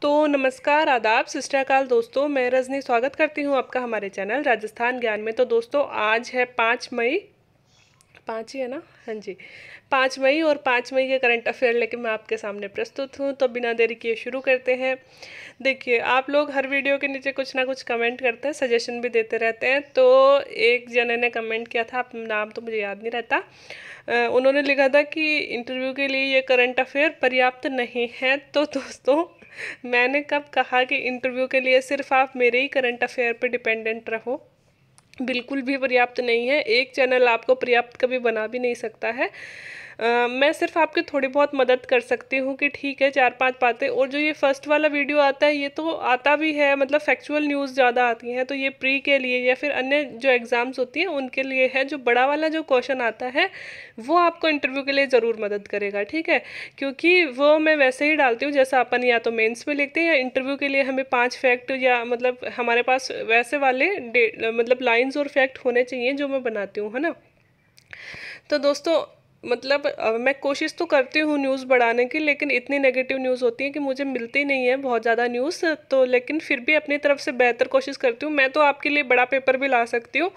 तो नमस्कार, आदाब, सत श्री अकाल दोस्तों। मैं रजनी स्वागत करती हूँ आपका हमारे चैनल राजस्थान ज्ञान में। तो दोस्तों आज है 5 मई, 5 ही है ना? हाँ जी, 5 मई और 5 मई के करंट अफेयर लेके मैं आपके सामने प्रस्तुत हूँ। तो बिना देरी किए शुरू करते हैं। देखिए, आप लोग हर वीडियो के नीचे कुछ ना कुछ कमेंट करते हैं, सजेशन भी देते रहते हैं। तो एक जने ने कमेंट किया था, अपना नाम तो मुझे याद नहीं रहता, उन्होंने लिखा था कि इंटरव्यू के लिए ये करंट अफेयर पर्याप्त नहीं है। तो दोस्तों, मैंने कब कहा कि इंटरव्यू के लिए सिर्फ आप मेरे ही करंट अफेयर पे डिपेंडेंट रहो? बिल्कुल भी पर्याप्त नहीं है। एक चैनल आपको पर्याप्त कभी बना भी नहीं सकता है। मैं सिर्फ आपकी थोड़ी बहुत मदद कर सकती हूँ कि ठीक है, 4-5 बातें। और जो ये फर्स्ट वाला वीडियो आता है, ये तो आता भी है, मतलब फैक्चुअल न्यूज़ ज़्यादा आती हैं, तो ये प्री के लिए या फिर अन्य जो एग्ज़ाम्स होती हैं उनके लिए है। जो बड़ा वाला जो क्वेश्चन आता है वो आपको इंटरव्यू के लिए ज़रूर मदद करेगा, ठीक है? क्योंकि वो मैं वैसे ही डालती हूँ जैसा अपन या तो मेंस में लिखते हैं, या इंटरव्यू के लिए हमें 5 फैक्ट, या मतलब हमारे पास वैसे वाले मतलब लाइंस और फैक्ट होने चाहिए जो मैं बनाती हूँ, है ना? तो दोस्तों, मतलब मैं कोशिश तो करती हूँ न्यूज़ बढ़ाने की, लेकिन इतनी नेगेटिव न्यूज़ होती है कि मुझे मिलती नहीं है बहुत ज़्यादा न्यूज़। तो लेकिन फिर भी अपनी तरफ से बेहतर कोशिश करती हूँ। मैं तो आपके लिए बड़ा पेपर भी ला सकती हूँ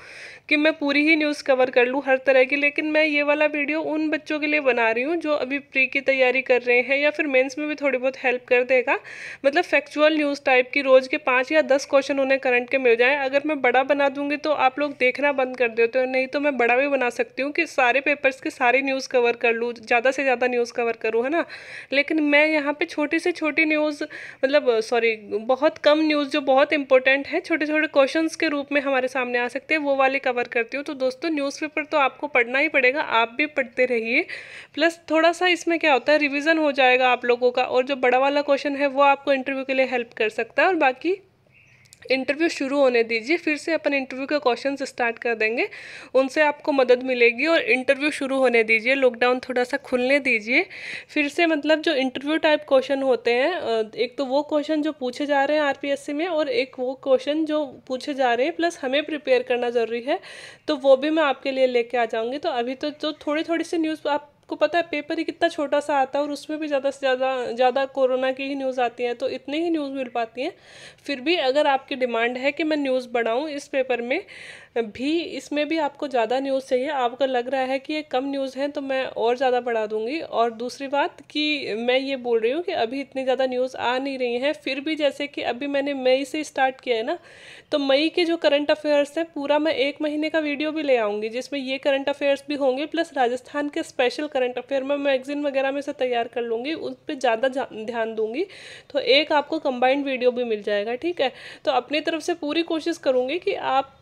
कि मैं पूरी ही न्यूज़ कवर कर लूँ हर तरह की। लेकिन मैं ये वाला वीडियो उन बच्चों के लिए बना रही हूँ जो अभी प्री की तैयारी कर रहे हैं, या फिर मेंस में भी थोड़ी बहुत हेल्प कर देगा। मतलब फैक्चुअल न्यूज़ टाइप की, रोज़ के 5 या 10 क्वेश्चन उन्हें करंट के मिल जाएँ। अगर मैं बड़ा बना दूंगी तो आप लोग देखना बंद कर देते हो, नहीं तो मैं बड़ा भी बना सकती हूँ कि सारे पेपर्स की सारी न्यूज़ कवर कर लूँ, ज़्यादा से ज़्यादा न्यूज़ कवर करूँ, है ना? लेकिन मैं यहाँ पे छोटी से छोटी न्यूज़, मतलब सॉरी, बहुत कम न्यूज़ जो बहुत इंपॉर्टेंट है, छोटे छोटे क्वेश्चंस के रूप में हमारे सामने आ सकते हैं, वो वाले कवर करती हूँ। तो दोस्तों, न्यूज़पेपर तो आपको पढ़ना ही पड़ेगा, आप भी पढ़ते रहिए। प्लस थोड़ा सा इसमें क्या होता है, रिविज़न हो जाएगा आप लोगों का, और जो बड़ा वाला क्वेश्चन है वो आपको इंटरव्यू के लिए हेल्प कर सकता है। और बाकी इंटरव्यू शुरू होने दीजिए, फिर से अपन इंटरव्यू के क्वेश्चंस स्टार्ट कर देंगे, उनसे आपको मदद मिलेगी। और इंटरव्यू शुरू होने दीजिए, लॉकडाउन थोड़ा सा खुलने दीजिए फिर से। मतलब जो इंटरव्यू टाइप क्वेश्चन होते हैं, एक तो वो क्वेश्चन जो पूछे जा रहे हैं आरपीएससी में, और एक वो क्वेश्चन जो पूछे जा रहे हैं प्लस हमें प्रिपेयर करना ज़रूरी है, तो वो भी मैं आपके लिए लेके आ जाऊँगी। तो अभी तो जो थोड़ी थोड़ी सी न्यूज़, आपको पता है पेपर ही कितना छोटा सा आता है, और उसमें भी ज़्यादा से ज़्यादा कोरोना की ही न्यूज़ आती है, तो इतनी ही न्यूज़ मिल पाती हैं। फिर भी अगर आपकी डिमांड है कि मैं न्यूज़ बढ़ाऊँ इस पेपर में भी, इसमें भी आपको ज़्यादा न्यूज़ चाहिए, आपको लग रहा है कि ये कम न्यूज़ है, तो मैं और ज़्यादा बढ़ा दूंगी। और दूसरी बात कि मैं ये बोल रही हूँ कि अभी इतनी ज़्यादा न्यूज़ आ नहीं रही हैं, फिर भी जैसे कि अभी मैंने मई से स्टार्ट किया है ना, तो मई के जो करंट अफेयर्स है पूरा मैं 1 महीने का वीडियो भी ले आऊँगी, जिसमें ये करंट अफेयर्स भी होंगे, प्लस राजस्थान के स्पेशल करंट अफेयर मैं मैगजीन वगैरह में से तैयार कर लूँगी, उस पर ज़्यादा ध्यान दूंगी। तो एक आपको कंबाइंड वीडियो भी मिल जाएगा, ठीक है? तो अपनी तरफ से पूरी कोशिश करूँगी कि आप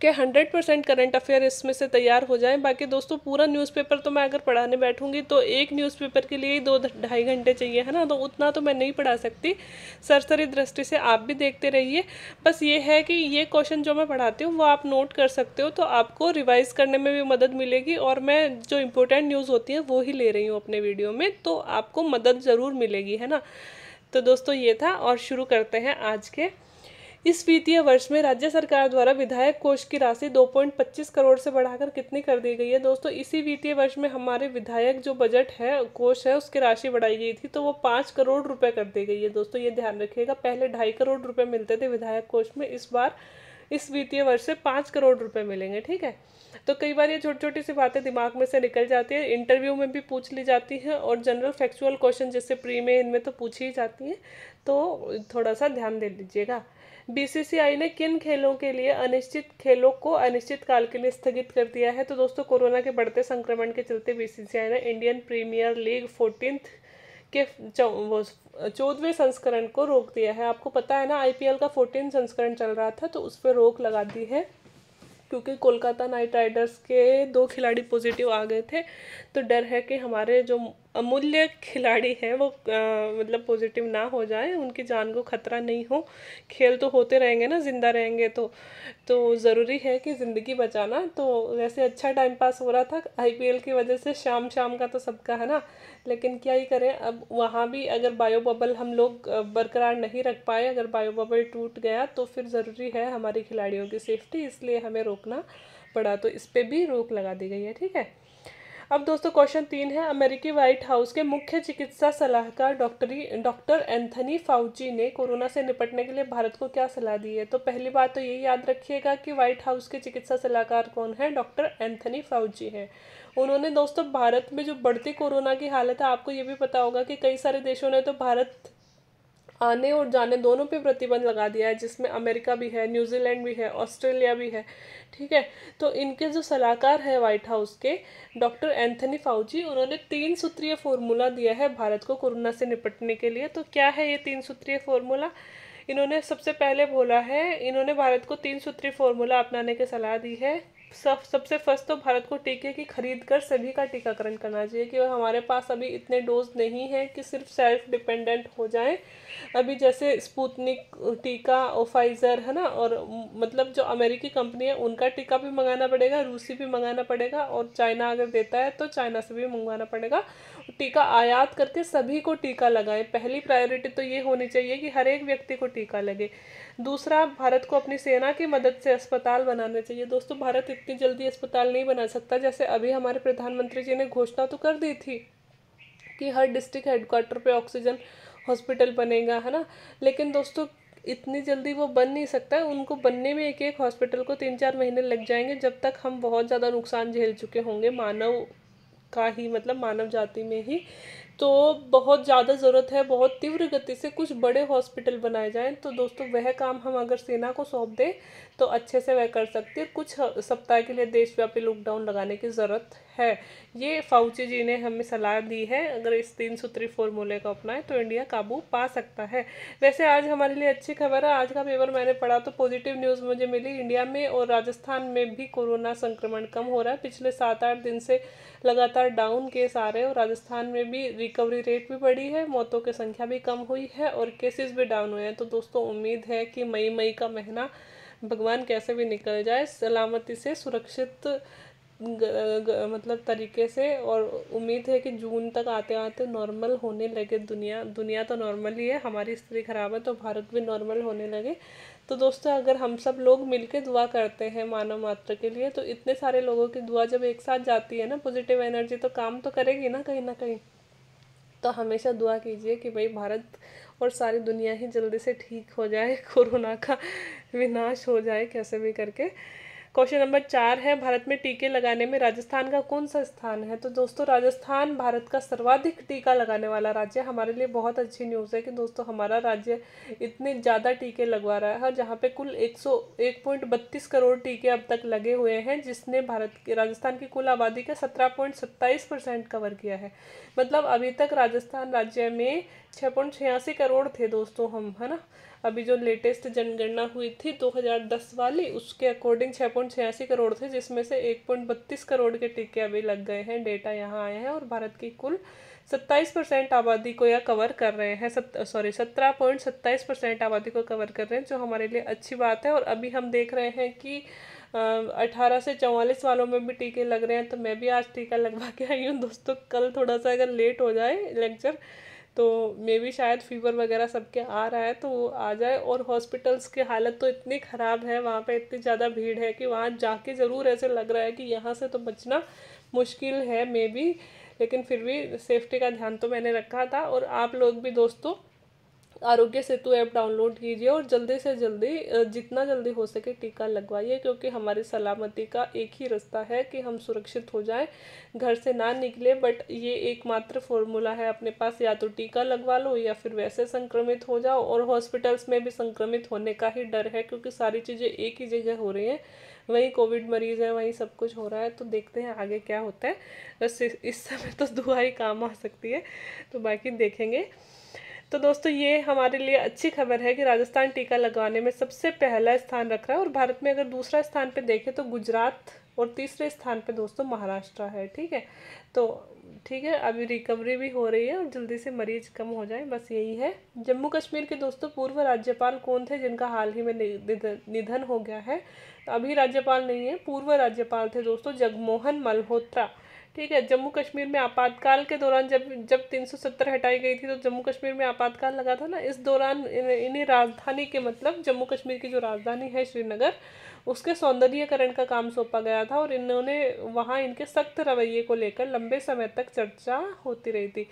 के 100% करंट अफेयर इसमें से तैयार हो जाएं। बाकी दोस्तों, पूरा न्यूज़पेपर तो मैं अगर पढ़ाने बैठूंगी तो एक न्यूज़पेपर के लिए ही 2-2.5 घंटे चाहिए, है ना? तो उतना तो मैं नहीं पढ़ा सकती। सरसरी दृष्टि से आप भी देखते रहिए। बस ये है कि ये क्वेश्चन जो मैं पढ़ाती हूँ वो आप नोट कर सकते हो, तो आपको रिवाइज करने में भी मदद मिलेगी, और मैं जो इम्पोर्टेंट न्यूज़ होती है वो ही ले रही हूँ अपने वीडियो में, तो आपको मदद ज़रूर मिलेगी, है ना? तो दोस्तों, ये था, और शुरू करते हैं आज के। इस वित्तीय वर्ष में राज्य सरकार द्वारा विधायक कोष की राशि 2.25 करोड़ से बढ़ाकर कितनी कर दी गई है? दोस्तों, इसी वित्तीय वर्ष में हमारे विधायक जो बजट है, कोष है, उसकी राशि बढ़ाई गई थी, तो वो 5 करोड़ रुपए कर दी गई है। दोस्तों, ये ध्यान रखिएगा, पहले 2.5 करोड़ रुपए मिलते थे विधायक कोष में, इस बार इस वित्तीय वर्ष से 5 करोड़ रुपए मिलेंगे, ठीक है? तो कई बार ये छोटी छोटी सी बातें दिमाग में से निकल जाती है, इंटरव्यू में भी पूछ ली जाती है, और जनरल फैक्चुअल क्वेश्चन जैसे प्री में, इनमें तो पूछी ही जाती हैं, तो थोड़ा सा ध्यान दे लीजिएगा। बीसीसीआई ने किन खेलों के लिए अनिश्चित खेलों को अनिश्चित काल के लिए स्थगित कर दिया है? तो दोस्तों, कोरोना के बढ़ते संक्रमण के चलते बीसीसीआई ने इंडियन प्रीमियर लीग 14th के 14वें संस्करण को रोक दिया है। आपको पता है ना, आईपीएल का 14 संस्करण चल रहा था, तो उस पर रोक लगा दी है, क्योंकि कोलकाता नाइट राइडर्स के 2 खिलाड़ी पॉजिटिव आ गए थे। तो डर है कि हमारे जो अमूल्य खिलाड़ी हैं वो मतलब पॉजिटिव ना हो जाए, उनकी जान को खतरा नहीं हो। खेल तो होते रहेंगे ना, जिंदा रहेंगे तो ज़रूरी है कि ज़िंदगी बचाना। तो वैसे अच्छा टाइम पास हो रहा था आईपीएल की वजह से, शाम शाम का तो सबका है ना, लेकिन क्या ही करें अब। वहाँ भी अगर बायो बबल हम लोग बरकरार नहीं रख पाए, अगर बायो बबल टूट गया, तो फिर ज़रूरी है हमारी खिलाड़ियों की सेफ्टी, इसलिए हमें रोकना पड़ा, तो इस पर भी रोक लगा दी गई है, ठीक है? अब दोस्तों क्वेश्चन 3 है, अमेरिकी व्हाइट हाउस के मुख्य चिकित्सा सलाहकार डॉक्टर एंथनी फाउची ने कोरोना से निपटने के लिए भारत को क्या सलाह दी है। तो पहली बात तो यही याद रखिएगा कि व्हाइट हाउस के चिकित्सा सलाहकार कौन है, डॉक्टर एंथनी फाउची है। उन्होंने दोस्तों भारत में जो बढ़ती कोरोना की हालत है, आपको ये भी पता होगा कि कई सारे देशों ने तो भारत आने और जाने दोनों पे प्रतिबंध लगा दिया है, जिसमें अमेरिका भी है, न्यूजीलैंड भी है, ऑस्ट्रेलिया भी है, ठीक है। तो इनके जो सलाहकार है व्हाइट हाउस के, डॉक्टर एंथनी फाउची, उन्होंने 3 सूत्रीय फॉर्मूला दिया है भारत को कोरोना से निपटने के लिए। तो क्या है ये 3 सूत्रीय फॉर्मूला? इन्होंने सबसे पहले बोला है, इन्होंने भारत को 3 सूत्रीय फॉर्मूला अपनाने की सलाह दी है। सबसे फर्स्ट तो भारत को टीके की खरीद कर सभी का टीकाकरण करना चाहिए, कि हमारे पास अभी इतने डोज नहीं है कि सिर्फ सेल्फ डिपेंडेंट हो जाएं। अभी जैसे स्पुतनिक टीका और फाइजर है ना, और मतलब जो अमेरिकी कंपनी है उनका टीका भी मंगाना पड़ेगा, रूसी भी मंगाना पड़ेगा, और चाइना अगर देता है तो चाइना से भी मंगवाना पड़ेगा। टीका आयात करके सभी को टीका लगाएं। पहली प्रायोरिटी तो ये होनी चाहिए कि हर एक व्यक्ति को टीका लगे। दूसरा, भारत को अपनी सेना की मदद से अस्पताल बनाने चाहिए। दोस्तों भारत इतनी जल्दी अस्पताल नहीं बना सकता, जैसे अभी हमारे प्रधानमंत्री जी ने घोषणा तो कर दी थी कि हर डिस्ट्रिक्ट हेडक्वार्टर पे ऑक्सीजन हॉस्पिटल बनेगा, है ना। लेकिन दोस्तों इतनी जल्दी वो बन नहीं सकता है, उनको बनने में एक एक हॉस्पिटल को 3-4 महीने लग जाएंगे, जब तक हम बहुत ज़्यादा नुकसान झेल चुके होंगे मानव का ही, मतलब मानव जाति में ही। तो बहुत ज़्यादा ज़रूरत है, बहुत तीव्र गति से कुछ बड़े हॉस्पिटल बनाए जाएं। तो दोस्तों वह काम हम अगर सेना को सौंप दें तो अच्छे से वह कर सकती है। कुछ सप्ताह के लिए देशव्यापी लॉकडाउन लगाने की ज़रूरत है। ये फाउची जी ने हमें सलाह दी है, अगर इस 3 सूत्री फॉर्मूले को अपनाएं तो इंडिया काबू पा सकता है। वैसे आज हमारे लिए अच्छी खबर है, आज का पेपर मैंने पढ़ा तो पॉजिटिव न्यूज़ मुझे मिली। इंडिया में और राजस्थान में भी कोरोना संक्रमण कम हो रहा है। पिछले 7-8 दिन से लगातार डाउन केस आ रहे हैं, और राजस्थान में भी रिकवरी रेट भी बढ़ी है, मौतों की संख्या भी कम हुई है, और केसेस भी डाउन हुए हैं। तो दोस्तों उम्मीद है कि मई का महीना भगवान कैसे भी निकल जाए सलामती से, सुरक्षित मतलब तरीके से, और उम्मीद है कि जून तक आते आते नॉर्मल होने लगे दुनिया तो नॉर्मल ही है, हमारी स्थिति खराब है तो भारत भी नॉर्मल होने लगे। तो दोस्तों अगर हम सब लोग मिलकर दुआ करते हैं मानव मात्र के लिए, तो इतने सारे लोगों की दुआ जब एक साथ जाती है ना, पॉजिटिव एनर्जी तो काम तो करेगी ना कहीं। तो हमेशा दुआ कीजिए कि भाई भारत और सारी दुनिया ही जल्दी से ठीक हो जाए, कोरोना का विनाश हो जाए कैसे भी करके। क्वेश्चन नंबर 4 है, भारत में टीके लगाने में राजस्थान का कौन सा स्थान है। तो दोस्तों राजस्थान भारत का सर्वाधिक टीका लगाने वाला राज्य है। हमारे लिए बहुत अच्छी न्यूज़ है कि दोस्तों हमारा राज्य इतने ज़्यादा टीके लगवा रहा है, जहाँ पे कुल 101.32 करोड़ टीके अब तक लगे हुए हैं, जिसने राजस्थान की कुल आबादी का 17.27% कवर किया है। मतलब अभी तक राजस्थान राज्य में 6.86 करोड़ थे दोस्तों हम, है ना। अभी जो लेटेस्ट जनगणना हुई थी 2010 वाली, उसके अकॉर्डिंग 6.86 करोड़ थे, जिसमें से 1.32 करोड़ के टीके अभी लग गए हैं। डेटा यहाँ आए हैं, और भारत की कुल 27% आबादी को यह कवर कर रहे हैं। 17.27% आबादी को कवर कर रहे हैं, जो हमारे लिए अच्छी बात है। और अभी हम देख रहे हैं कि 18 से 44 वालों में भी टीके लग रहे हैं। तो मैं भी आज टीका लगवा के आई हूँ दोस्तों। कल थोड़ा सा अगर लेट हो जाए लेक्चर तो मे भी शायद फीवर वगैरह सबके आ रहा है तो वो आ जाए। और हॉस्पिटल्स की हालत तो इतनी ख़राब है, वहाँ पे इतनी ज़्यादा भीड़ है कि वहाँ जाके ज़रूर ऐसे लग रहा है कि यहाँ से तो बचना मुश्किल है मे बी, लेकिन फिर भी सेफ्टी का ध्यान तो मैंने रखा था। और आप लोग भी दोस्तों आरोग्य सेतु ऐप डाउनलोड कीजिए, और जल्दी से जल्दी जितना जल्दी हो सके टीका लगवाइए, क्योंकि हमारी सलामती का एक ही रास्ता है कि हम सुरक्षित हो जाएं, घर से ना निकले। बट ये एकमात्र फॉर्मूला है अपने पास, या तो टीका लगवा लो या फिर वैसे संक्रमित हो जाओ। और हॉस्पिटल्स में भी संक्रमित होने का ही डर है, क्योंकि सारी चीज़ें एक ही जगह हो रही हैं, वहीं कोविड मरीज़ है, वहीं सब कुछ हो रहा है। तो देखते हैं आगे क्या होता है। बस इस समय तो दुआ ही काम आ सकती है, तो बाकी देखेंगे। तो दोस्तों ये हमारे लिए अच्छी खबर है कि राजस्थान टीका लगवाने में सबसे पहला स्थान रख रहा है। और भारत में अगर दूसरा स्थान पे देखें तो गुजरात, और तीसरे स्थान पे दोस्तों महाराष्ट्र है, ठीक है। तो ठीक है, अभी रिकवरी भी हो रही है और जल्दी से मरीज कम हो जाए, बस यही है। जम्मू कश्मीर के दोस्तों पूर्व राज्यपाल कौन थे जिनका हाल ही में निधन हो गया है। तो अभी राज्यपाल नहीं है, पूर्व राज्यपाल थे दोस्तों जगमोहन मल्होत्रा, ठीक है। जम्मू कश्मीर में आपातकाल के दौरान जब जब 370 हटाई गई थी तो जम्मू कश्मीर में आपातकाल लगा था ना, इस दौरान इन्हें राजधानी के मतलब जम्मू कश्मीर की जो राजधानी है श्रीनगर, उसके सौंदर्यीकरण का काम सौंपा गया था और इन्होंने वहाँ इनके सख्त रवैये को लेकर लंबे समय तक चर्चा होती रही थी।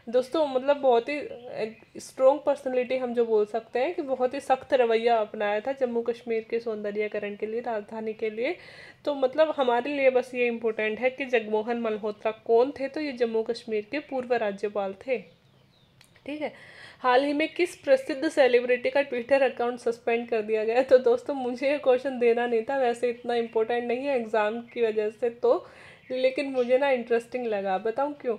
दोस्तों मतलब बहुत ही स्ट्रॉन्ग पर्सनैलिटी हम जो बोल सकते हैं कि बहुत ही सख्त रवैया अपनाया था जम्मू कश्मीर के सौंदर्यीकरण के लिए, राजधानी के लिए। तो मतलब हमारे लिए बस ये इम्पोर्टेंट है कि जगमोहन मल्होत्रा कौन थे, तो ये जम्मू कश्मीर के पूर्व राज्यपाल थे। ठीक है। हाल ही में किस प्रसिद्ध सेलिब्रिटी का ट्विटर अकाउंट सस्पेंड कर दिया गया? तो दोस्तों मुझे ये क्वेश्चन देना नहीं था, वैसे इतना इम्पोर्टेंट नहीं है एग्ज़ाम की वजह से तो, लेकिन मुझे ना इंटरेस्टिंग लगा। बताऊँ क्यों?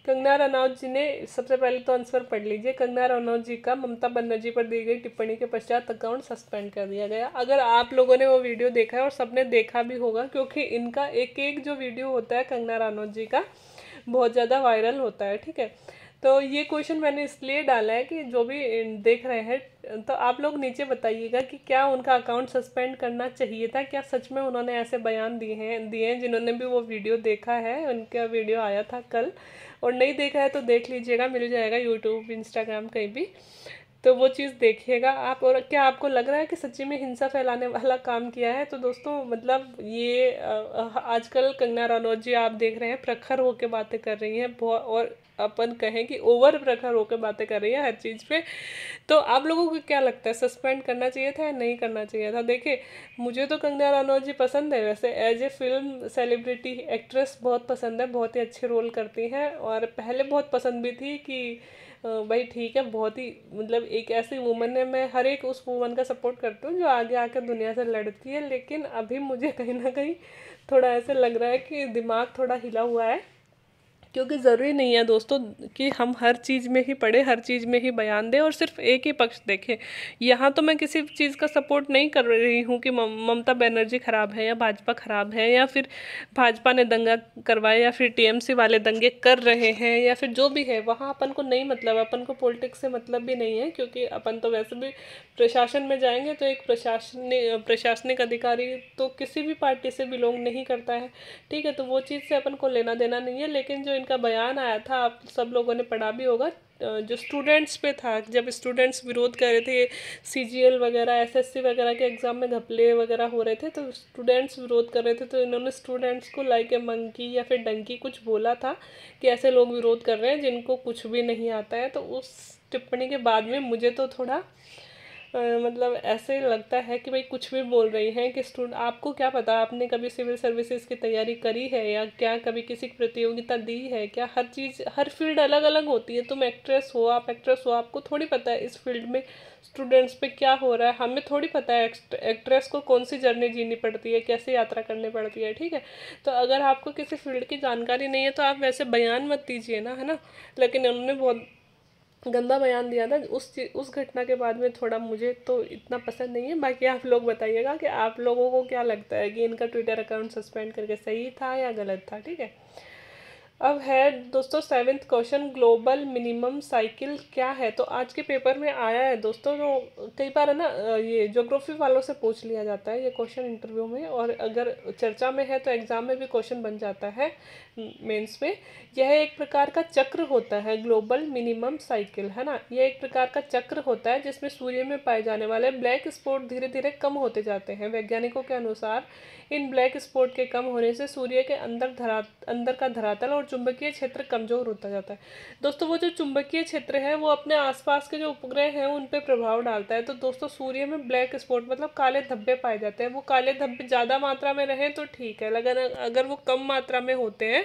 कंगना रनौत जी ने, सबसे पहले तो आंसर पढ़ लीजिए, कंगना रनौत जी का ममता बनर्जी पर दी गई टिप्पणी के पश्चात अकाउंट सस्पेंड कर दिया गया। अगर आप लोगों ने वो वीडियो देखा है, और सबने देखा भी होगा क्योंकि इनका एक एक जो वीडियो होता है कंगना रनौत जी का बहुत ज़्यादा वायरल होता है। ठीक है। तो ये क्वेश्चन मैंने इसलिए डाला है कि जो भी देख रहे हैं तो आप लोग नीचे बताइएगा कि क्या उनका अकाउंट सस्पेंड करना चाहिए था, क्या सच में उन्होंने ऐसे बयान दिए हैं। जिन्होंने भी वो वीडियो देखा है, उनका वीडियो आया था कल, और नहीं देखा है तो देख लीजिएगा, मिल जाएगा यूट्यूब, इंस्टाग्राम, कहीं भी, तो वो चीज़ देखिएगा आप। और क्या आपको लग रहा है कि सच्ची में हिंसा फैलाने वाला काम किया है? तो दोस्तों मतलब ये आजकल कंगना रनौत जी आप देख रहे हैं प्रखर होकर बातें कर रही हैं, और अपन कहें कि ओवर प्रखर होकर बातें कर रही है हर चीज़ पे। तो आप लोगों को क्या लगता है, सस्पेंड करना चाहिए था या नहीं करना चाहिए था? देखिए मुझे तो कंगना रनौत जी पसंद है, वैसे as a film celebrity actress बहुत पसंद है, बहुत ही अच्छे रोल करती हैं, और पहले बहुत पसंद भी थी कि भाई ठीक है, बहुत ही मतलब एक ऐसी वूमन है, मैं हर एक उस वूमन का सपोर्ट करती हूँ जो आगे आकर दुनिया से लड़ती है। लेकिन अभी मुझे कहीं ना कहीं थोड़ा ऐसे लग रहा है कि दिमाग थोड़ा हिला हुआ है, क्योंकि ज़रूरी नहीं है दोस्तों कि हम हर चीज़ में ही पढ़े, हर चीज़ में ही बयान दें और सिर्फ एक ही पक्ष देखें। यहाँ तो मैं किसी चीज़ का सपोर्ट नहीं कर रही हूँ कि ममता बनर्जी ख़राब है या भाजपा ख़राब है, या फिर भाजपा ने दंगा करवाया, या फिर टीएमसी वाले दंगे कर रहे हैं, या फिर जो भी है वहाँ अपन को नहीं मतलब, अपन को पॉलिटिक्स से मतलब भी नहीं है, क्योंकि अपन तो वैसे भी प्रशासन में जाएंगे तो एक प्रशासनिक अधिकारी तो किसी भी पार्टी से बिलोंग नहीं करता है। ठीक है। तो वो चीज़ से अपन को लेना देना नहीं है। लेकिन जो इनका बयान आया था, आप सब लोगों ने पढ़ा भी होगा, जो स्टूडेंट्स पे था, जब स्टूडेंट्स विरोध कर रहे थे, सीजीएल वगैरह, एसएससी वगैरह के एग्ज़ाम में घपले वगैरह हो रहे थे, तो स्टूडेंट्स विरोध कर रहे थे, तो इन्होंने स्टूडेंट्स को लाइक ए मंकी या फिर डंकी कुछ बोला था कि ऐसे लोग विरोध कर रहे हैं जिनको कुछ भी नहीं आता है। तो उस टिप्पणी के बाद में मुझे तो थोड़ा मतलब ऐसे लगता है कि भाई कुछ भी बोल रही हैं कि स्टूडेंट, आपको क्या पता, आपने कभी सिविल सर्विसेज की तैयारी करी है या क्या, कभी किसी प्रतियोगिता दी है क्या? हर चीज़, हर फील्ड अलग अलग होती है। तुम एक्ट्रेस हो, आप एक्ट्रेस हो, आपको थोड़ी पता है इस फील्ड में स्टूडेंट्स पे क्या हो रहा है। हमें थोड़ी पता है एक्ट्रेस को कौन सी जर्नी जीनी पड़ती है, कैसे यात्रा करनी पड़ती है। ठीक है। तो अगर आपको किसी फील्ड की जानकारी नहीं है तो आप वैसे बयान मत दीजिए ना, है ना। लेकिन उन्होंने बहुत गंदा बयान दिया था उस घटना के बाद में, थोड़ा मुझे तो इतना पसंद नहीं है। बाकी आप लोग बताइएगा कि आप लोगों को क्या लगता है कि इनका ट्विटर अकाउंट सस्पेंड करके सही था या गलत था। ठीक है। अब है दोस्तों 7th question, global minimum cycle क्या है? तो आज के पेपर में आया है दोस्तों। तो कई बार है ना ये ज्योग्राफी वालों से पूछ लिया जाता है ये क्वेश्चन इंटरव्यू में, और अगर चर्चा में है तो एग्जाम में भी क्वेश्चन बन जाता है मेंस में। यह एक प्रकार का चक्र होता है, ग्लोबल मिनिमम साइकिल, है ना। यह एक प्रकार का चक्र होता है जिसमें सूर्य में पाए जाने वाले ब्लैक स्पॉट धीरे धीरे कम होते जाते हैं। वैज्ञानिकों के अनुसार इन ब्लैक स्पॉट के कम होने से सूर्य के अंदर का धरातल और चुंबकीय क्षेत्र कमजोर होता जाता है। दोस्तों वो जो चुंबकीय क्षेत्र है वो अपने आसपास के जो उपग्रह हैं उन पे प्रभाव डालता है। तो दोस्तों सूर्य में ब्लैक स्पॉट मतलब काले धब्बे पाए जाते हैं। वो काले धब्बे ज़्यादा मात्रा में रहें तो ठीक है, लेकिन अगर वो कम मात्रा में होते हैं,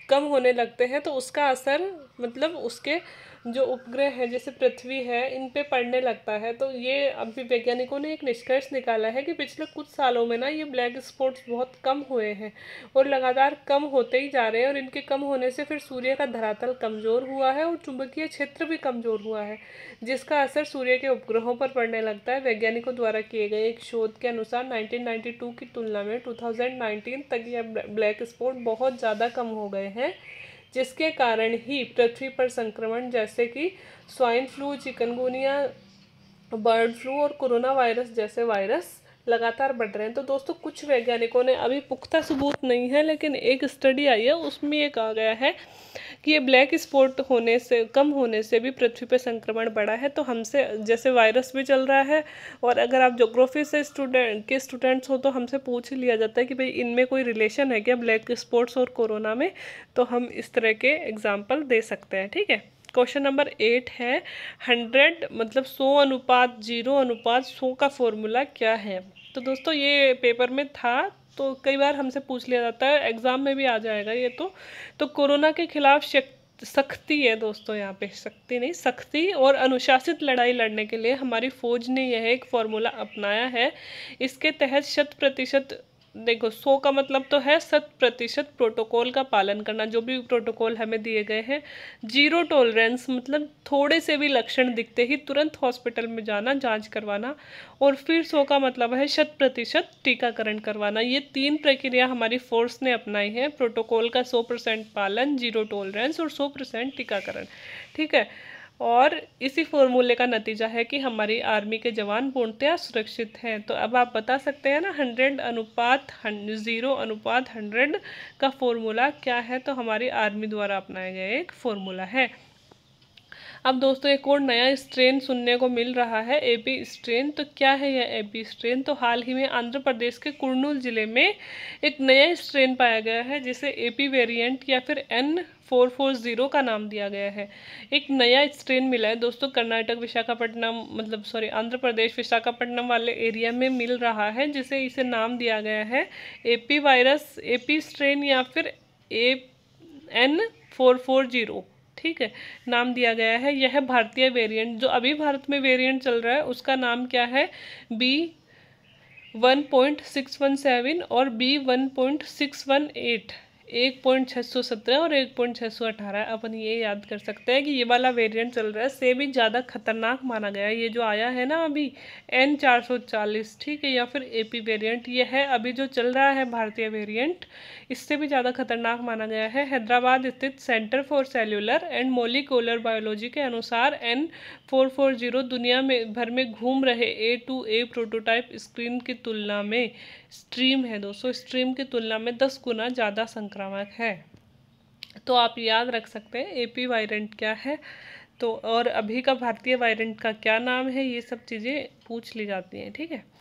कम होने लगते हैं, तो उसका असर मतलब उसके जो उपग्रह है जैसे पृथ्वी है इन पे पड़ने लगता है। तो ये अभी वैज्ञानिकों ने एक निष्कर्ष निकाला है कि पिछले कुछ सालों में ना ये ब्लैक स्पॉट्स बहुत कम हुए हैं और लगातार कम होते ही जा रहे हैं, और इनके कम होने से फिर सूर्य का धरातल कमज़ोर हुआ है और चुंबकीय क्षेत्र भी कमज़ोर हुआ है, जिसका असर सूर्य के उपग्रहों पर पड़ने लगता है। वैज्ञानिकों द्वारा किए गए एक शोध के अनुसार 1992 की तुलना में 2019 तक ये ब्लैक स्पॉट बहुत ज़्यादा कम हो गए हैं, जिसके कारण ही पृथ्वी पर संक्रमण जैसे कि swine flu, chikungunya, bird flu और कोरोना वायरस जैसे वायरस लगातार बढ़ रहे हैं। तो दोस्तों कुछ वैज्ञानिकों ने, अभी पुख्ता सबूत नहीं है, लेकिन एक स्टडी आई है उसमें ये कहा गया है कि ये ब्लैक स्पॉट होने से, कम होने से भी पृथ्वी पर संक्रमण बढ़ा है। तो हमसे जैसे वायरस भी चल रहा है, और अगर आप ज्योग्राफी से स्टूडेंट्स हो तो हमसे पूछ लिया जाता है कि भाई इनमें कोई रिलेशन है क्या, ब्लैक स्पॉट्स और कोरोना में, तो हम इस तरह के एग्जाम्पल दे सकते हैं। ठीक है, क्वेश्चन नंबर 8 है 100 मतलब 100:0:100 का फॉर्मूला क्या है। तो दोस्तों ये पेपर में था, तो कई बार हमसे पूछ लिया जाता है, एग्जाम में भी आ जाएगा ये। तो कोरोना के खिलाफ सख्ती है दोस्तों, यहाँ पे शक्ति नहीं, सख्ती और अनुशासित लड़ाई लड़ने के लिए हमारी फौज ने यह एक फॉर्मूला अपनाया है। इसके तहत 100%, देखो 100 का मतलब तो है 100% प्रोटोकॉल का पालन करना, जो भी प्रोटोकॉल हमें दिए गए हैं। 0 टॉलरेंस मतलब थोड़े से भी लक्षण दिखते ही तुरंत हॉस्पिटल में जाना, जांच करवाना। और फिर 100 का मतलब है 100% टीकाकरण करवाना। ये 3 प्रक्रिया हमारी फोर्स ने अपनाई है, प्रोटोकॉल का 100% पालन, 0 टॉलरेंस और 100% टीकाकरण। ठीक है, और इसी फॉर्मूले का नतीजा है कि हमारी आर्मी के जवान पूर्णतया सुरक्षित हैं। तो अब आप बता सकते हैं ना 100:0:100 का फॉर्मूला क्या है। तो हमारी आर्मी द्वारा अपनाया गया एक फॉर्मूला है। अब दोस्तों एक और नया स्ट्रेन सुनने को मिल रहा है, एपी स्ट्रेन। तो क्या है यह एपी स्ट्रेन? तो हाल ही में आंध्र प्रदेश के कुर्नूल जिले में एक नया स्ट्रेन पाया गया है, जिसे एपी वेरिएंट या फिर N440 का नाम दिया गया है। एक नया स्ट्रेन मिला है दोस्तों, कर्नाटक विशाखापट्टनम आंध्र प्रदेश विशाखापट्टनम वाले एरिया में मिल रहा है, जिसे इसे नाम दिया गया है एपी वायरस, एपी स्ट्रेन या फिर N440। ठीक है, नाम दिया गया है। यह भारतीय वेरिएंट, जो अभी भारत में वेरिएंट चल रहा है उसका नाम क्या है, B1.617 और B1.618, 1.617 और 1.618। अपन ये याद कर सकते हैं कि ये वाला वेरिएंट चल रहा है, से भी ज़्यादा खतरनाक माना गया है ये जो आया है ना अभी N440। ठीक है, या फिर एपी वेरिएंट, ये है अभी जो चल रहा है भारतीय वेरिएंट, इससे भी ज़्यादा खतरनाक माना गया है। हैदराबाद स्थित centre for cellular and molecular biology के अनुसार N440 दुनिया में भर में घूम रहे A2A प्रोटोटाइप स्ट्रीम की तुलना में, स्ट्रीम है दोस्तों, स्ट्रीम की तुलना में 10 गुना ज़्यादा संक्रामक है। तो आप याद रख सकते हैं एपी वायरेंट क्या है, तो और अभी का भारतीय वायरेंट का क्या नाम है, ये सब चीज़ें पूछ ली जाती हैं। ठीक है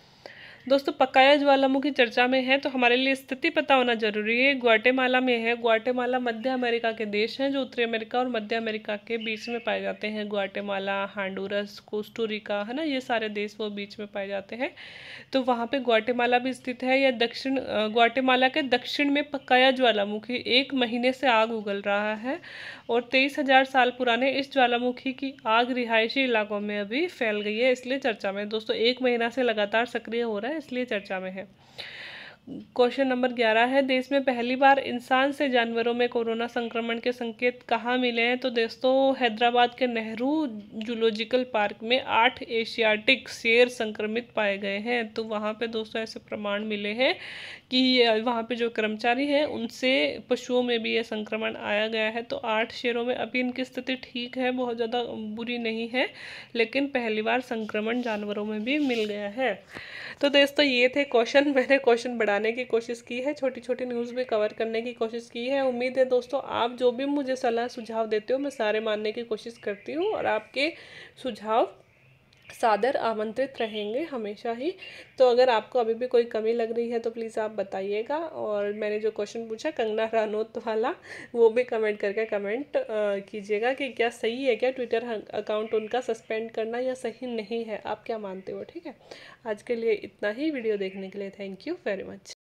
दोस्तों, पकाया ज्वालामुखी चर्चा में है, तो हमारे लिए स्थिति पता होना जरूरी है। ग्वाटेमाला में है। ग्वाटेमाला मध्य अमेरिका के देश हैं जो उत्तरी अमेरिका और मध्य अमेरिका के बीच में पाए जाते हैं। ग्वाटेमाला, हांडुरस, कोस्टोरिका, है ना, ये सारे देश वो बीच में पाए जाते हैं। तो वहाँ पे ग्वाटेमाला भी स्थित है। या ग्वाटेमाला के दक्षिण में पकाया ज्वालामुखी 1 महीने से आग उगल रहा है, और 23,000 साल पुराने इस ज्वालामुखी की आग रिहायशी इलाकों में अभी फैल गई है, इसलिए चर्चा में दोस्तों 1 महीना से लगातार सक्रिय हो रहा है, इसलिए चर्चा में है। क्वेश्चन नंबर 11 है, देश में पहली बार इंसान से जानवरों में कोरोना संक्रमण के संकेत कहाँ मिले हैं। तो दोस्तों हैदराबाद के नेहरू जूलॉजिकल पार्क में 8 एशियाटिक शेर संक्रमित पाए गए हैं। तो वहाँ पे दोस्तों ऐसे प्रमाण मिले हैं कि वहाँ पे जो कर्मचारी हैं उनसे पशुओं में भी ये संक्रमण आया गया है। तो 8 शेरों में अभी इनकी स्थिति ठीक है, बहुत ज़्यादा बुरी नहीं है, लेकिन पहली बार संक्रमण जानवरों में भी मिल गया है। तो दोस्तों ये थे क्वेश्चन, मैंने क्वेश्चन बढ़ाने की कोशिश की है, छोटी छोटी न्यूज़ भी कवर करने की कोशिश की है। उम्मीद है दोस्तों आप जो भी मुझे सलाह सुझाव देते हो मैं सारे मानने की कोशिश करती हूँ, और आपके सुझाव सादर आमंत्रित रहेंगे हमेशा ही। तो अगर आपको अभी भी कोई कमी लग रही है तो प्लीज़ आप बताइएगा। और मैंने जो क्वेश्चन पूछा कंगना रनौत वाला, वो भी कमेंट करके कमेंट कीजिएगा कि क्या सही है क्या ट्विटर अकाउंट उनका सस्पेंड करना, या सही नहीं है, आप क्या मानते हो। ठीक है, आज के लिए इतना ही। वीडियो देखने के लिए थैंक यू वेरी मच।